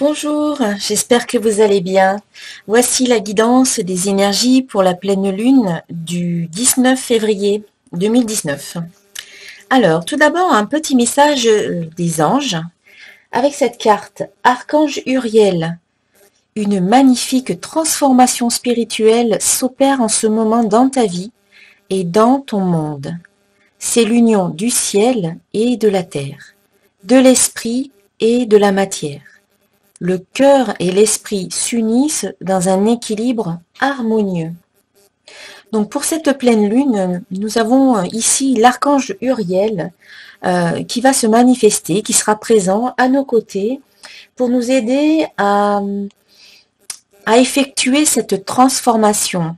Bonjour, j'espère que vous allez bien. Voici la guidance des énergies pour la pleine lune du 19 février 2019. Alors, tout d'abord, un petit message des anges avec cette carte Archange Uriel. Une magnifique transformation spirituelle s'opère en ce moment dans ta vie et dans ton monde. C'est l'union du ciel et de la terre, de l'esprit et de la matière. Le cœur et l'esprit s'unissent dans un équilibre harmonieux. Donc pour cette pleine lune, nous avons ici l'archange Uriel qui va se manifester, qui sera présent à nos côtés pour nous aider à effectuer cette transformation,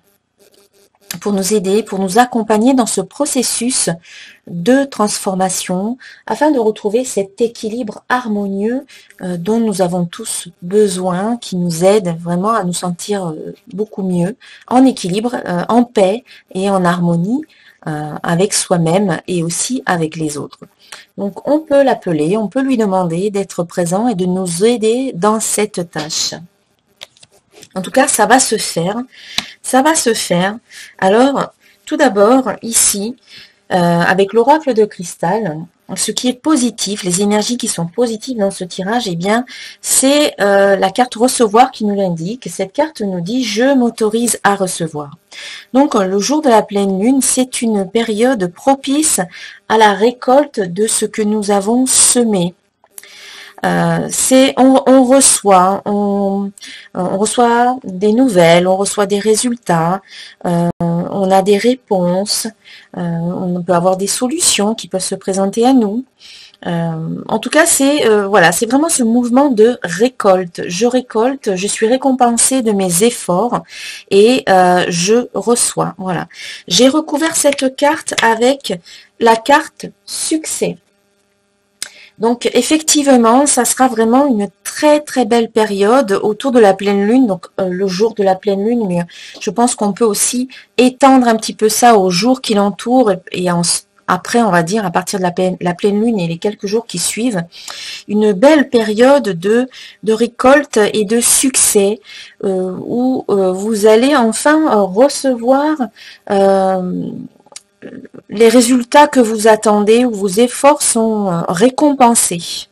pour nous aider, pour nous accompagner dans ce processus de transformation, afin de retrouver cet équilibre harmonieux dont nous avons tous besoin, qui nous aide vraiment à nous sentir beaucoup mieux, en équilibre, en paix et en harmonie avec soi-même et aussi avec les autres. Donc on peut l'appeler, on peut lui demander d'être présent et de nous aider dans cette tâche. En tout cas, ça va se faire. Ça va se faire. Alors, tout d'abord, ici, avec l'oracle de cristal, ce qui est positif, les énergies qui sont positives dans ce tirage, eh bien, c'est la carte recevoir qui nous l'indique. Cette carte nous dit « Je m'autorise à recevoir ». Donc, le jour de la pleine lune, c'est une période propice à la récolte de ce que nous avons semé. On reçoit des nouvelles, on reçoit des résultats, on a des réponses, on peut avoir des solutions qui peuvent se présenter à nous. En tout cas, c'est vraiment ce mouvement de récolte. Je récolte, je suis récompensée de mes efforts et je reçois. Voilà. J'ai recouvert cette carte avec la carte succès. Donc effectivement, ça sera vraiment une très très belle période autour de la pleine lune, donc le jour de la pleine lune, mais je pense qu'on peut aussi étendre un petit peu ça aux jours qui l'entourent et après, on va dire, à partir de la pleine lune et les quelques jours qui suivent, une belle période de récolte et de succès où vous allez enfin recevoir les résultats que vous attendez, où vos efforts sont récompensés.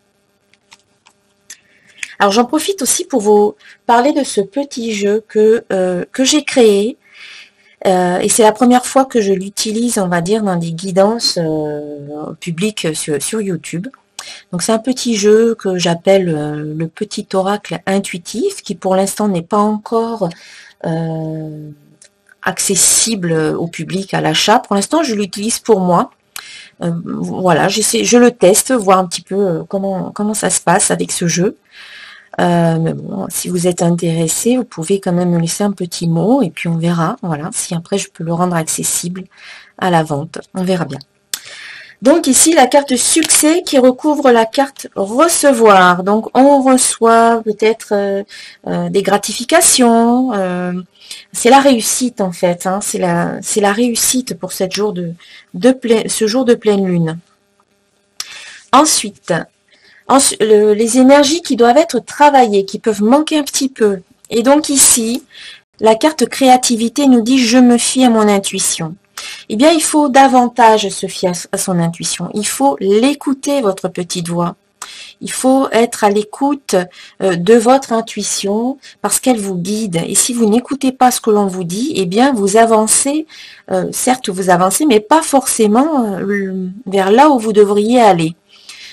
Alors j'en profite aussi pour vous parler de ce petit jeu que j'ai créé. Et c'est la première fois que je l'utilise, on va dire, dans des guidances publiques sur YouTube. Donc c'est un petit jeu que j'appelle le petit oracle intuitif, qui pour l'instant n'est pas encore accessible au public à l'achat. Pour l'instant, je l'utilise pour moi. Voilà, je le teste, voir un petit peu comment ça se passe avec ce jeu. Mais bon, si vous êtes intéressé, vous pouvez quand même me laisser un petit mot et puis on verra. Voilà, si après je peux le rendre accessible à la vente, on verra bien. Donc ici, la carte succès qui recouvre la carte recevoir. Donc on reçoit peut-être des gratifications. C'est la réussite en fait. Hein, c'est la réussite pour ce jour de pleine lune. Ensuite, les énergies qui doivent être travaillées, qui peuvent manquer un petit peu. Et donc ici, la carte créativité nous dit « Je me fie à mon intuition ». Eh bien, il faut davantage se fier à son intuition. Il faut l'écouter, votre petite voix. Il faut être à l'écoute de votre intuition parce qu'elle vous guide. Et si vous n'écoutez pas ce que l'on vous dit, eh bien, vous avancez, certes vous avancez, mais pas forcément vers là où vous devriez aller.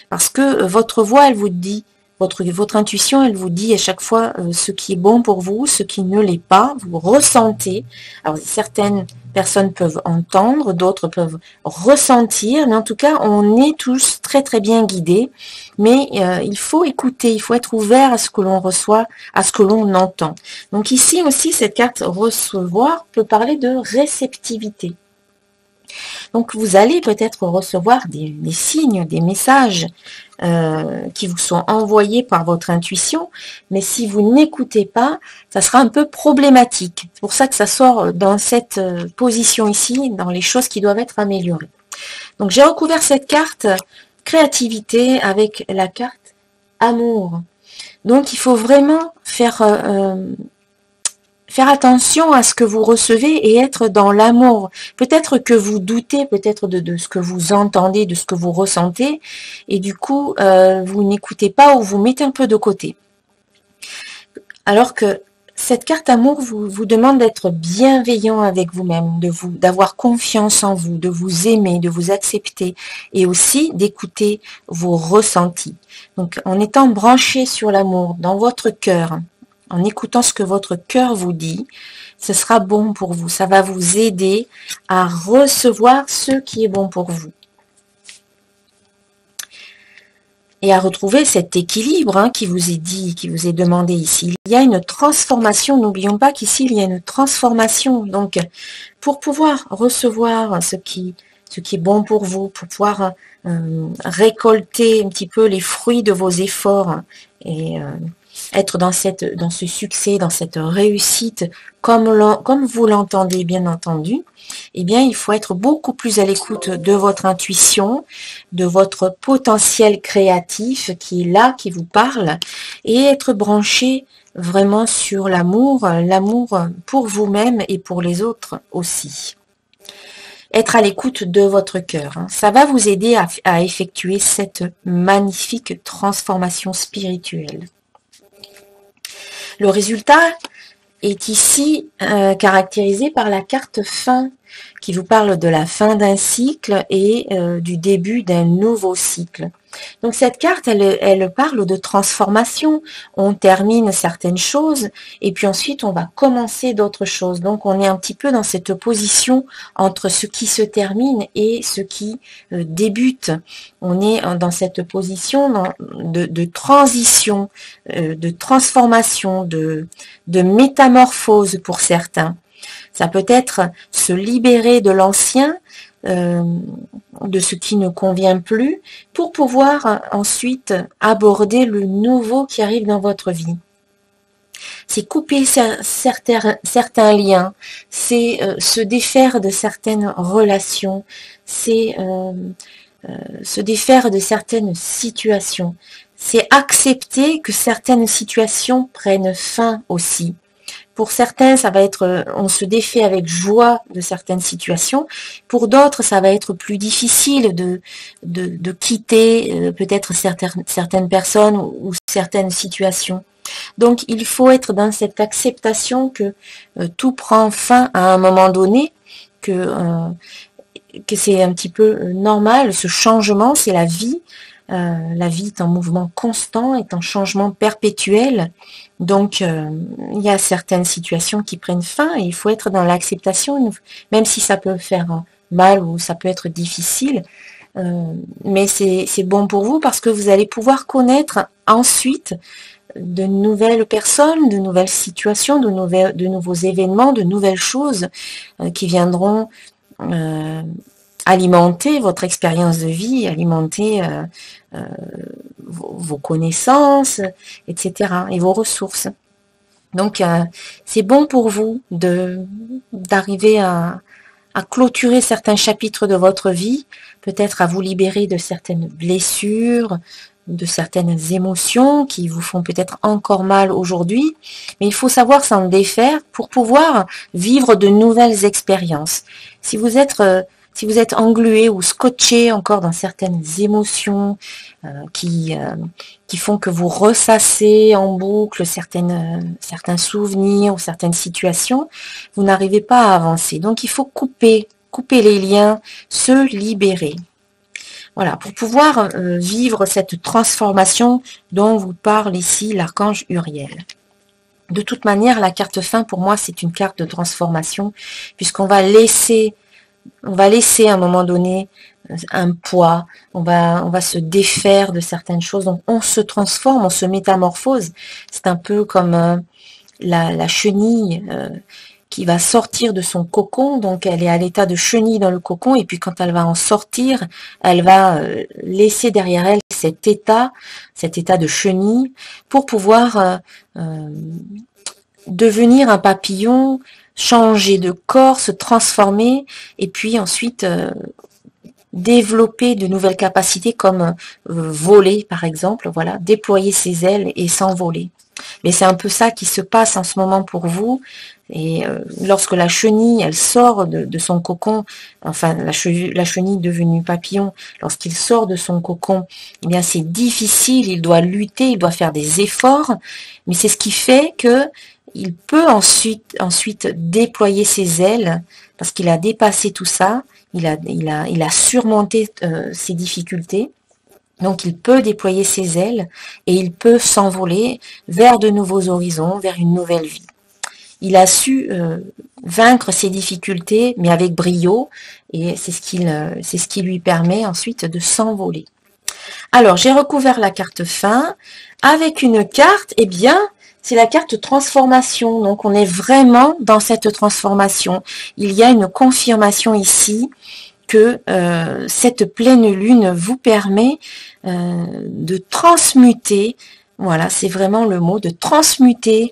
Parce que votre voix, elle vous dit, votre intuition, elle vous dit à chaque fois ce qui est bon pour vous, ce qui ne l'est pas, vous ressentez. Alors certaines personnes peuvent entendre, d'autres peuvent ressentir, mais en tout cas, on est tous très très bien guidés. Mais il faut écouter, il faut être ouvert à ce que l'on reçoit, à ce que l'on entend. Donc ici aussi, cette carte recevoir peut parler de réceptivité. Donc vous allez peut-être recevoir des signes, des messages qui vous sont envoyés par votre intuition, mais si vous n'écoutez pas, ça sera un peu problématique. C'est pour ça que ça sort dans cette position ici, dans les choses qui doivent être améliorées. Donc j'ai recouvert cette carte créativité avec la carte amour. Donc il faut vraiment faire attention à ce que vous recevez et être dans l'amour. Peut-être que vous doutez peut-être de ce que vous entendez, de ce que vous ressentez, et du coup, vous n'écoutez pas ou vous mettez un peu de côté. Alors que cette carte amour vous demande d'être bienveillant avec vous-même, d'avoir confiance en vous, de vous aimer, de vous accepter, et aussi d'écouter vos ressentis. Donc, en étant branché sur l'amour, dans votre cœur, en écoutant ce que votre cœur vous dit, ce sera bon pour vous. Ça va vous aider à recevoir ce qui est bon pour vous. Et à retrouver cet équilibre qui vous est dit, qui vous est demandé ici. Il y a une transformation, n'oublions pas qu'ici il y a une transformation. Donc, pour pouvoir recevoir ce qui est bon pour vous, pour pouvoir récolter un petit peu les fruits de vos efforts et être dans ce succès, dans cette réussite, comme vous l'entendez bien entendu, eh bien, il faut être beaucoup plus à l'écoute de votre intuition, de votre potentiel créatif qui est là, qui vous parle, et être branché vraiment sur l'amour pour vous-même et pour les autres aussi. Être à l'écoute de votre cœur. Ça va vous aider à effectuer cette magnifique transformation spirituelle. Le résultat est ici caractérisé par la carte fin, qui vous parle de la fin d'un cycle et du début d'un nouveau cycle. Donc cette carte, elle parle de transformation. On termine certaines choses et puis ensuite on va commencer d'autres choses. Donc on est un petit peu dans cette position entre ce qui se termine et ce qui débute. On est dans cette position de transition, de transformation, de métamorphose pour certains. Ça peut être se libérer de l'ancien, de ce qui ne convient plus, pour pouvoir ensuite aborder le nouveau qui arrive dans votre vie. C'est couper certains liens, c'est se défaire de certaines relations, c'est se défaire de certaines situations. C'est accepter que certaines situations prennent fin aussi. Pour certains, ça va être, on se défait avec joie de certaines situations. Pour d'autres, ça va être plus difficile de quitter peut-être certaines personnes ou certaines situations. Donc, il faut être dans cette acceptation que tout prend fin à un moment donné, que c'est un petit peu normal. Ce changement, c'est la vie. La vie est en mouvement constant, est en changement perpétuel. Donc, il y a certaines situations qui prennent fin et il faut être dans l'acceptation, même si ça peut faire mal ou ça peut être difficile. Mais c'est bon pour vous parce que vous allez pouvoir connaître ensuite de nouvelles personnes, de nouvelles situations, de nouveaux événements, de nouvelles choses qui viendront alimenter votre expérience de vie, alimenter vos connaissances, etc. et vos ressources. Donc, c'est bon pour vous d'arriver à clôturer certains chapitres de votre vie, peut-être à vous libérer de certaines blessures, de certaines émotions qui vous font peut-être encore mal aujourd'hui, mais il faut savoir s'en défaire pour pouvoir vivre de nouvelles expériences. Si vous êtes englué ou scotché encore dans certaines émotions qui font que vous ressassez en boucle certains souvenirs ou certaines situations, vous n'arrivez pas à avancer. Donc il faut couper les liens, se libérer. Voilà, pour pouvoir vivre cette transformation dont vous parle ici l'archange Uriel. De toute manière, la carte fin, pour moi, c'est une carte de transformation, puisqu'on va laisser à un moment donné un poids, on va se défaire de certaines choses, donc on se transforme, on se métamorphose. C'est un peu comme la chenille qui va sortir de son cocon, donc elle est à l'état de chenille dans le cocon, et puis quand elle va en sortir, elle va laisser derrière elle cet état de chenille, pour pouvoir devenir un papillon, changer de corps, se transformer, et puis ensuite développer de nouvelles capacités comme voler par exemple, voilà, déployer ses ailes et s'envoler. Mais c'est un peu ça qui se passe en ce moment pour vous. Et lorsque la chenille, elle sort de son cocon, enfin la chenille devenue papillon, lorsqu'il sort de son cocon, eh bien c'est difficile, il doit lutter, il doit faire des efforts, mais c'est ce qui fait que il peut ensuite déployer ses ailes, parce qu'il a dépassé tout ça, il a surmonté ses difficultés. Donc il peut déployer ses ailes et il peut s'envoler vers de nouveaux horizons, vers une nouvelle vie. Il a su vaincre ses difficultés, mais avec brio, et c'est ce qui lui permet ensuite de s'envoler. Alors, j'ai recouvert la carte fin avec une carte, eh bien, c'est la carte transformation. Donc, on est vraiment dans cette transformation. Il y a une confirmation ici que cette pleine lune vous permet de transmuter, voilà, c'est vraiment le mot, de transmuter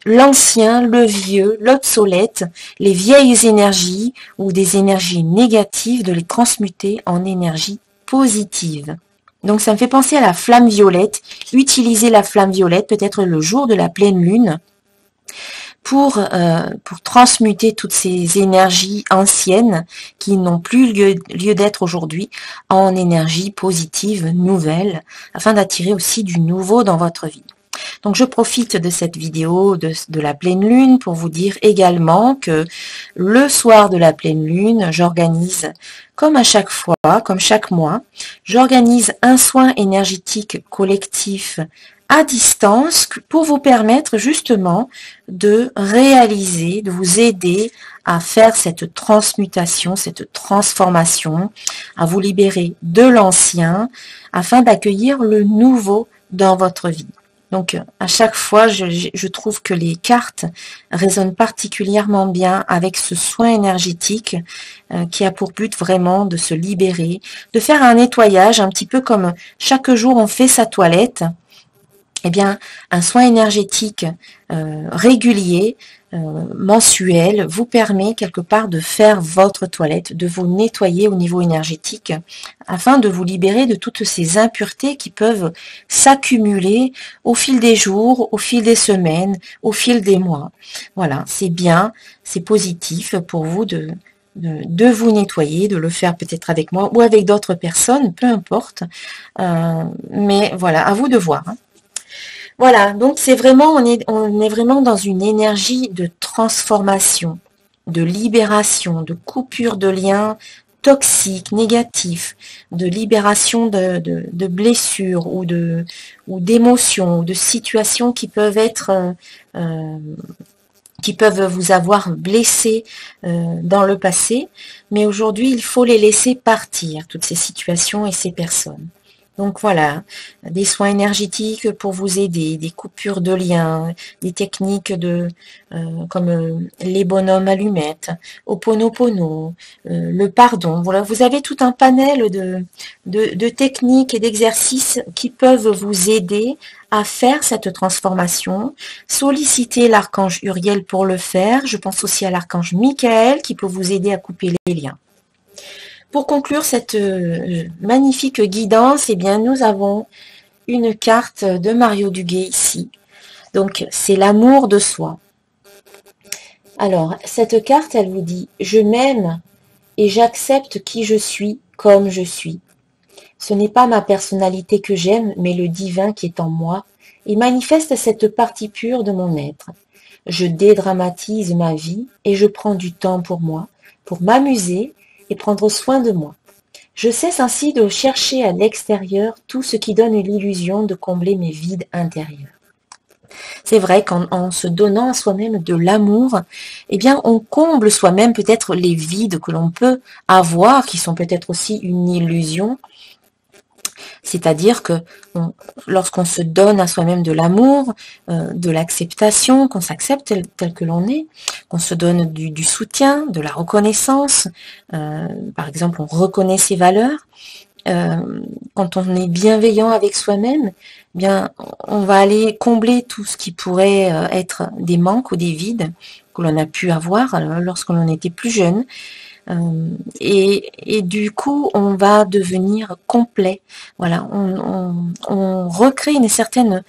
l'ancien, le vieux, l'obsolète, les vieilles énergies ou des énergies négatives, de les transmuter en énergie positive. Donc ça me fait penser à la flamme violette. Utilisez la flamme violette peut-être le jour de la pleine lune pour transmuter toutes ces énergies anciennes qui n'ont plus lieu d'être aujourd'hui en énergie positive, nouvelle, afin d'attirer aussi du nouveau dans votre vie. Donc je profite de cette vidéo de la pleine lune pour vous dire également que le soir de la pleine lune, j'organise, comme à chaque fois, comme chaque mois, j'organise un soin énergétique collectif à distance pour vous permettre justement de réaliser, de vous aider à faire cette transmutation, cette transformation, à vous libérer de l'ancien afin d'accueillir le nouveau dans votre vie. Donc, à chaque fois, je trouve que les cartes résonnent particulièrement bien avec ce soin énergétique qui a pour but vraiment de se libérer, de faire un nettoyage, un petit peu comme chaque jour on fait sa toilette. Eh bien, un soin énergétique régulier, mensuel, vous permet quelque part de faire votre toilette, de vous nettoyer au niveau énergétique, afin de vous libérer de toutes ces impuretés qui peuvent s'accumuler au fil des jours, au fil des semaines, au fil des mois. Voilà, c'est bien, c'est positif pour vous de vous nettoyer, de le faire peut-être avec moi ou avec d'autres personnes, peu importe. Mais voilà, à vous de voir. Hein. Voilà, donc c'est vraiment, on est vraiment dans une énergie de transformation, de libération, de coupure de liens toxiques, négatifs, de libération de blessures ou d'émotions, ou de situations qui peuvent être qui peuvent vous avoir blessé dans le passé, mais aujourd'hui il faut les laisser partir, toutes ces situations et ces personnes. Donc voilà, des soins énergétiques pour vous aider, des coupures de liens, des techniques comme les bonhommes allumettes, Ho'oponopono, le pardon. Voilà, vous avez tout un panel de techniques et d'exercices qui peuvent vous aider à faire cette transformation. Sollicitez l'archange Uriel pour le faire. Je pense aussi à l'archange Michael qui peut vous aider à couper les liens. Pour conclure cette magnifique guidance, eh bien, nous avons une carte de Mario Duguay ici. Donc, c'est l'amour de soi. Alors, cette carte, elle vous dit « Je m'aime et j'accepte qui je suis comme je suis. Ce n'est pas ma personnalité que j'aime, mais le divin qui est en moi et manifeste cette partie pure de mon être. Je dédramatise ma vie et je prends du temps pour moi, pour m'amuser et prendre soin de moi. Je cesse ainsi de chercher à l'extérieur tout ce qui donne l'illusion de combler mes vides intérieurs. » C'est vrai qu'en se donnant à soi-même de l'amour, eh bien, on comble soi-même peut-être les vides que l'on peut avoir, qui sont peut-être aussi une illusion. C'est-à-dire que lorsqu'on se donne à soi-même de l'amour, de l'acceptation, qu'on s'accepte tel que l'on est, qu'on se donne du soutien, de la reconnaissance, par exemple on reconnaît ses valeurs, quand on est bienveillant avec soi-même, eh bien on va aller combler tout ce qui pourrait être des manques ou des vides que l'on a pu avoir lorsque l'on était plus jeune. Et du coup, on va devenir complet. Voilà, on recrée une certaine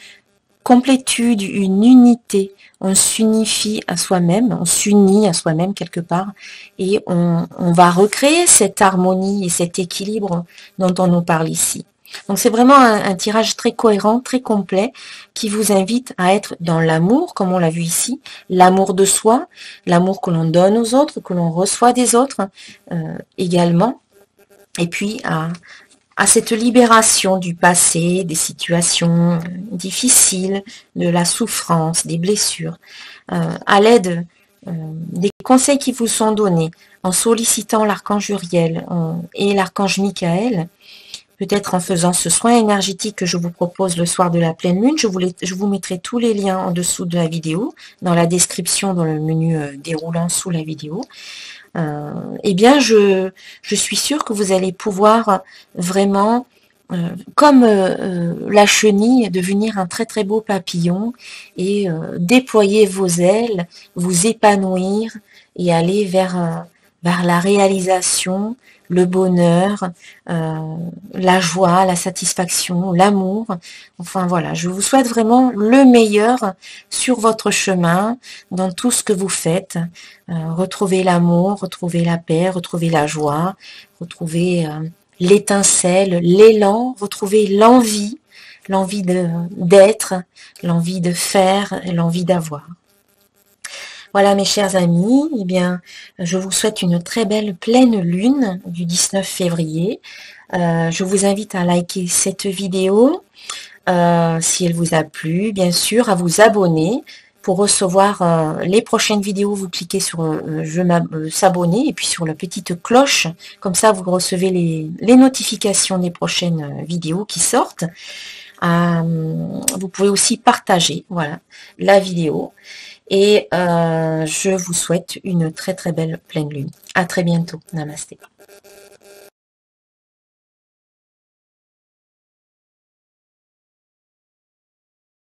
complétude, une unité. On s'unifie à soi-même, on s'unit à soi-même quelque part, et on va recréer cette harmonie et cet équilibre dont on nous parle ici. Donc c'est vraiment un tirage très cohérent, très complet, qui vous invite à être dans l'amour, comme on l'a vu ici, l'amour de soi, l'amour que l'on donne aux autres, que l'on reçoit des autres également, et puis à cette libération du passé, des situations difficiles, de la souffrance, des blessures, à l'aide des conseils qui vous sont donnés, en sollicitant l'archange Uriel et l'archange Michael, peut-être en faisant ce soin énergétique que je vous propose le soir de la pleine lune. Je vous mettrai tous les liens en dessous de la vidéo, dans la description, dans le menu déroulant sous la vidéo. Eh bien, je suis sûre que vous allez pouvoir vraiment, comme la chenille, devenir un très très beau papillon et déployer vos ailes, vous épanouir et aller vers la réalisation, le bonheur, la joie, la satisfaction, l'amour. Enfin voilà, je vous souhaite vraiment le meilleur sur votre chemin, dans tout ce que vous faites. Retrouver l'amour, retrouver la paix, retrouver la joie, retrouver l'étincelle, l'élan, retrouver l'envie, l'envie d'être, l'envie de faire, l'envie d'avoir. Voilà mes chers amis, eh bien, je vous souhaite une très belle pleine lune du 19 février. Je vous invite à liker cette vidéo si elle vous a plu, bien sûr, à vous abonner. Pour recevoir les prochaines vidéos, vous cliquez sur s'abonner et puis sur la petite cloche. Comme ça, vous recevez les notifications des prochaines vidéos qui sortent. Vous pouvez aussi partager voilà, la vidéo. Et je vous souhaite une très très belle pleine lune. À très bientôt. Namasté.